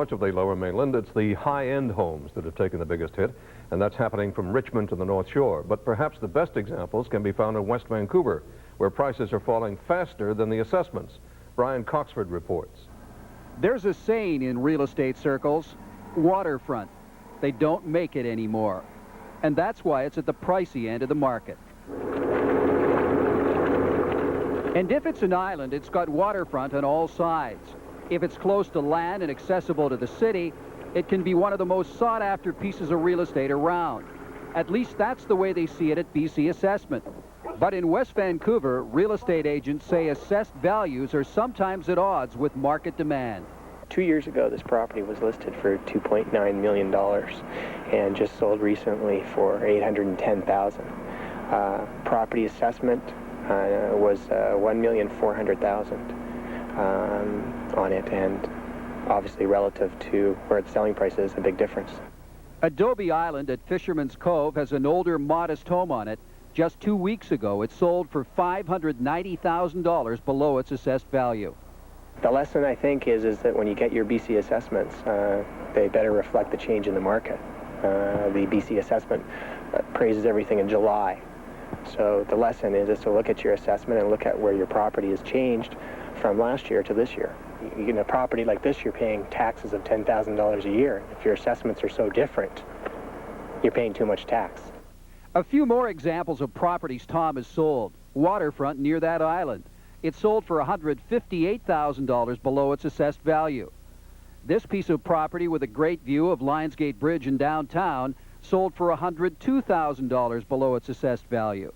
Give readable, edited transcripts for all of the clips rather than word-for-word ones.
much of the Lower Mainland, it's the high-end homes that have taken the biggest hit, and that's happening from Richmond to the North Shore. But perhaps the best examples can be found in West Vancouver, where prices are falling faster than the assessments. Brian Coxford reports. There's a saying in real estate circles, waterfront. They don't make it anymore. And that's why it's at the pricey end of the market. And if it's an island, it's got waterfront on all sides. If it's close to land and accessible to the city, it can be one of the most sought-after pieces of real estate around. At least that's the way they see it at BC Assessment. But in West Vancouver, real estate agents say assessed values are sometimes at odds with market demand. 2 years ago, this property was listed for $2.9 million and just sold recently for $810,000. Property assessment was $1,400,000 on it, and obviously relative to where its selling price is, a big difference. Adobe Island at Fisherman's Cove has an older, modest home on it. Just 2 weeks ago, it sold for $590,000 below its assessed value. The lesson, I think, is that when you get your BC assessments, they better reflect the change in the market. The BC assessment appraises everything in July. So the lesson is to look at your assessment and look at where your property has changed from last year to this year. In a property like this, you're paying taxes of $10,000 a year. If your assessments are so different, you're paying too much tax. A few more examples of properties Tom has sold. Waterfront near that island. It sold for $158,000 below its assessed value. This piece of property with a great view of Lionsgate Bridge in downtown sold for $102,000 below its assessed value.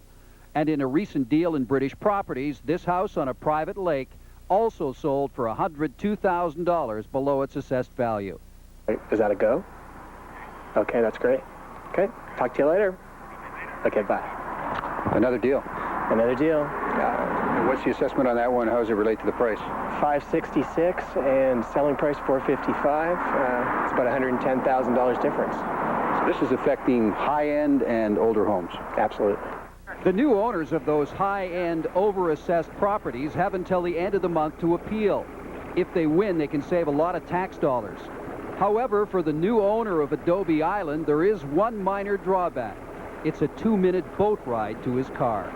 And in a recent deal in British Properties, this house on a private lake also sold for $102,000 below its assessed value. Is that a go? Okay, that's great. Okay, talk to you later. Okay, bye. Another deal. Another deal. What's the assessment on that one? How does it relate to the price? $566 and selling price $455. It's about $110,000 difference. So this is affecting high-end and older homes. Absolutely. The new owners of those high-end, over-assessed properties have until the end of the month to appeal. If they win, they can save a lot of tax dollars. However, for the new owner of Adobe Island, there is one minor drawback. It's a 2-minute boat ride to his car.